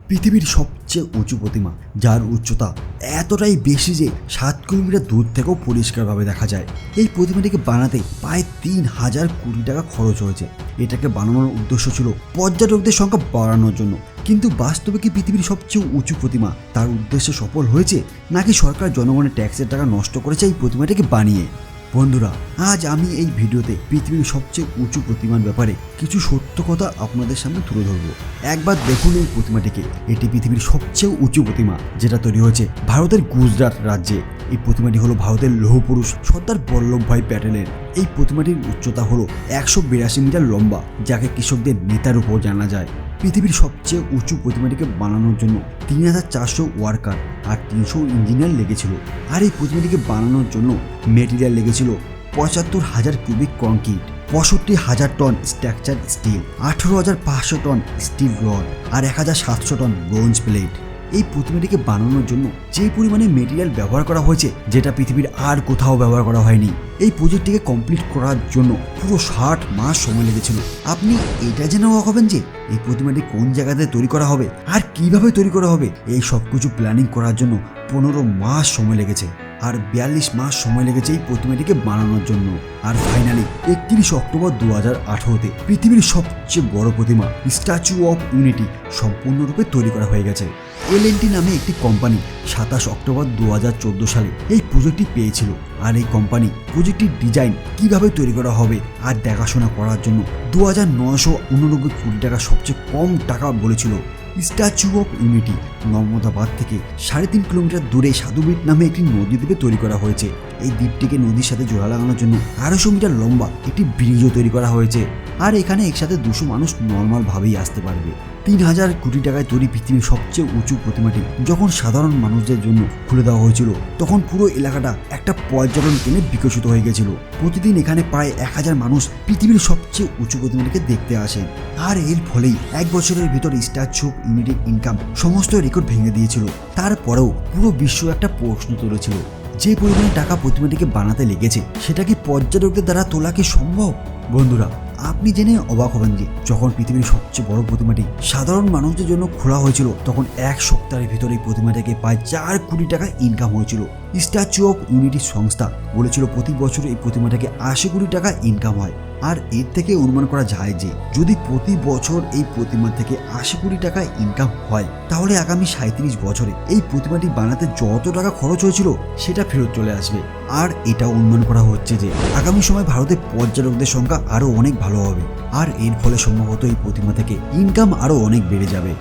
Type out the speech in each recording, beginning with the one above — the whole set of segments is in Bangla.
পৃথিবীর সবচেয়ে উঁচু প্রতিমা, যার উচ্চতা এতটাই বেশি যে 7 কিলোমিটার দূর থেকেও পরিষ্কারভাবে দেখা যায়। এই প্রতিমাটিকে বানাতে প্রায় 3,000 কোটি টাকা খরচ হয়েছে। এটাকে বানানোর উদ্দেশ্য ছিল পর্যটকদের সংখ্যা বাড়ানোর জন্য। কিন্তু বাস্তবে কি পৃথিবীর সবচেয়ে উঁচু প্রতিমা তার উদ্দেশ্যে সফল হয়েছে, নাকি সরকার জনগণের ট্যাক্সের টাকা নষ্ট করেছে এই প্রতিমাটিকে বানিয়ে? বন্ধুরা, আজ আমি এই ভিডিওতে পৃথিবীর সবচেয়ে উঁচু প্রতিমার ব্যাপারে কিছু সত্য কথা আপনাদের সামনে তুলে ধরবো। একবার দেখুন এই প্রতিমাটিকে। এটি পৃথিবীর সবচেয়ে উঁচু প্রতিমা, যেটা তৈরি হয়েছে ভারতের গুজরাট রাজ্যে। এই প্রতিমাটি হলো ভারতের লৌহপুরুষ সর্দার বল্লভভাই প্যাটেলের। এই প্রতিমাটির উচ্চতা হলো 182 মিটার লম্বা, যাকে কৃষকদের নেতার উপর জানা যায়। পৃথিবীর সবচেয়ে উঁচু প্রতিমাটিকে বানানোর জন্য 3,400 ওয়ার্কার আর 300 ইঞ্জিনিয়ার লেগেছিল। আর এই প্রতিমাটিকে বানানোর জন্য মেটেরিয়াল লেগেছিল 75,000 cubic concrete, 65,000 ton structure steel, 18,500 ton steel rod আর 1,700 টন ব্রোঞ্জ প্লেট। এই প্রতিমাটিকে বানানোর জন্য যে পরিমাণে মেটেরিয়াল ব্যবহার করা হয়েছে, যেটা পৃথিবীর আর কোথাও ব্যবহার করা হয়নি। এই প্রজেক্টটিকে কমপ্লিট করার জন্য পুরো 60 মাস সময় লেগেছিল। আপনি এটা জেনেও অবাক হবেন যে এই প্রতিমাটি কোন জায়গাতে তৈরি করা হবে আর কিভাবে তৈরি করা হবে। এই সব কিছু প্ল্যানিং করার জন্য 15 মাস সময় লেগেছে, আর 42 মাস সময় লেগেছে এই প্রতিমাটিকে বানানোর জন্য। আর ফাইনালি 31 অক্টোবর 2018-তে পৃথিবীর সবচেয়ে বড় প্রতিমা স্ট্যাচু অফ ইউনিটি সম্পূর্ণরূপে তৈরি করা হয়ে গেছে। এলএনটি নামে একটি কোম্পানি 27 অক্টোবর 2014 সালে এই প্রজেক্টটি পেয়েছিল। আর এই কোম্পানি প্রজেক্টটির ডিজাইন কিভাবে তৈরি করা হবে আর দেখাশোনা করার জন্য 2,989 কোটি টাকা সবচেয়ে কম টাকা বলেছিল। স্ট্যাচু অফ ইউনিটি নর্মদাবাদ থেকে 3.5 কিলোমিটার দূরে সাধুবীট নামে একটি নদী দ্বীপে তৈরি করা হয়েছে। এই দ্বীপটিকে নদীর সাথে জোড়া লাগানোর জন্য 250 মিটার লম্বা একটি ব্রিজও তৈরি করা হয়েছে। আর এখানে একসাথে 200 মানুষ নর্মালভাবেই আসতে পারবে। 3,000 কোটি টাকায় তৈরি পৃথিবীর সবচেয়ে উঁচু প্রতিমাটি যখন সাধারণ মানুষদের জন্য খুলে দেওয়া হয়েছিল, তখন পুরো এলাকাটা একটা পর্যটন কেন্দ্রে বিকশিত হয়ে গেছিল। প্রতিদিন এখানে প্রায় 1,000 মানুষ পৃথিবীর সবচেয়ে উঁচু প্রতিমাটিকে দেখতে আসেন। আর এর ফলেই 1 বছরের ভিতর স্ট্যাচু অফ ইউনিটির ইনকাম সমস্ত রেকর্ড ভেঙে দিয়েছিল। তারপরেও পুরো বিশ্ব একটা প্রশ্ন তুলেছিল, যে পরিমাণে টাকা প্রতিমাটিকে বানাতে লেগেছে, সেটা কি পর্যটকদের দ্বারা তোলা কি সম্ভব? বন্ধুরা, আপনি জেনে অবাক হবেন যে যখন পৃথিবীর সবচেয়ে বড় প্রতিমাটি সাধারণ মানুষদের জন্য খোলা হয়েছিল, তখন 1 সপ্তাহের ভিতরে এই প্রতিমাটাকে প্রায় 4 কোটি টাকা ইনকাম হয়েছিল। স্ট্যাচু অফ ইউনিটির সংস্থা বলেছিল প্রতি বছর এই প্রতিমাটাকে 80 কোটি টাকা ইনকাম হয়। আর এর থেকে অনুমান করা যায় যে যদি প্রতি বছর এই প্রতিমা থেকে 80 কোটি টাকা ইনকাম হয়, তাহলে আগামী 37 বছরে এই প্রতিমাটি বানাতে যত টাকা খরচ হয়েছিল সেটা ফেরত চলে আসবে। আর এটা অনুমান করা হচ্ছে যে আগামী সময় ভারতের পর্যটকদের সংখ্যা আরো অনেক ভালো হবে, আর এর ফলে সম্ভবত এই প্রতিমা থেকে ইনকাম আরো অনেক বেড়ে যাবে।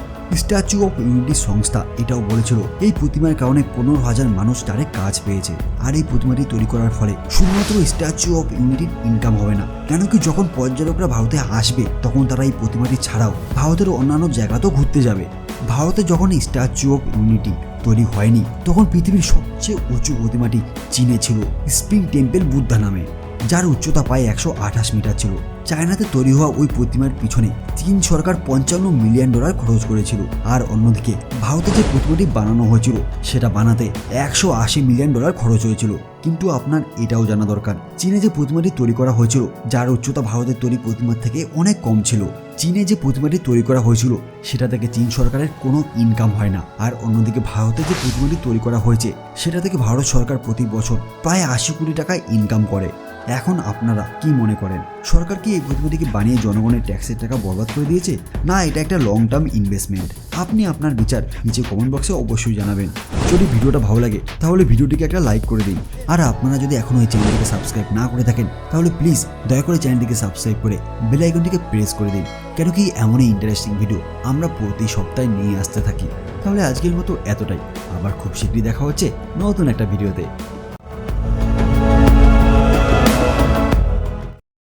স্ট্যাচু অফ ইউনিটি সংস্থা এটাও বলেছিল এই প্রতিমার কারণে 15,000 মানুষ ডাইরেক্ট কাজ পেয়েছে। আর এই প্রতিমাটি তৈরি করার ফলে শুধুমাত্র স্ট্যাচু অফ ইউনিটির ইনকাম হবে না, কেন কি যখন পর্যটকরা ভারতে আসবে, তখন তারা এই প্রতিমাটি ছাড়াও ভারতের অন্যান্য জায়গাতেও ঘুরতে যাবে। ভারতে যখন স্ট্যাচু অফ ইউনিটি তৈরি হয়নি, তখন পৃথিবীর সবচেয়ে উঁচু প্রতিমাটি চীনে ছিল স্প্রিং টেম্পল বুদ্ধা নামে, যার উচ্চতা প্রায় 128 মিটার ছিল। চায়নাতে তৈরি হওয়া ওই প্রতিমার পিছনে চীন সরকার $55 মিলিয়ন খরচ করেছিল। আর অন্যদিকে ভারতে যে প্রতিমাটি বানানো হয়েছিল, সেটা বানাতে $180 মিলিয়ন খরচ হয়েছিল। কিন্তু আপনার এটাও জানা দরকার, চীনে যে প্রতিমাটি তৈরি করা হয়েছিল, যার উচ্চতা ভারতের তৈরি প্রতিমার থেকে অনেক কম ছিল। চীনে যে প্রতিমাটি তৈরি করা হয়েছিল, সেটা থেকে চীন সরকারের কোনো ইনকাম হয় না। আর অন্যদিকে ভারতে যে প্রতিমাটি তৈরি করা হয়েছে, সেটা থেকে ভারত সরকার প্রতি বছর প্রায় 80 কোটি টাকা ইনকাম করে। এখন আপনারা কি মনে করেন, সরকার কি এই প্রতিমাটিকে বানিয়ে জনগণের ট্যাক্সের টাকা বরবাদ করে দিয়েছে, না এটা একটা লং টার্ম ইনভেস্টমেন্ট? আপনি আপনার বিচার নিচে কমেন্ট বক্সে অবশ্যই জানাবেন। যদি ভিডিওটা ভালো লাগে তাহলে ভিডিওটিকে একটা লাইক করে দিন। আর আপনারা যদি এখনও এই চ্যানেলটিকে সাবস্ক্রাইব না করে থাকেন, তাহলে প্লিজ দয়া করে চ্যানেলটিকে সাবস্ক্রাইব করে বেল আইকনটিকে প্রেস করে দিন, কেন কি এমনই ইন্টারেস্টিং ভিডিও আমরা প্রতি সপ্তাহে নিয়ে আসতে থাকি। তাহলে আজকের মতো এতটাই, আবার খুব শীঘ্রই দেখা হচ্ছে নতুন একটা ভিডিওতে।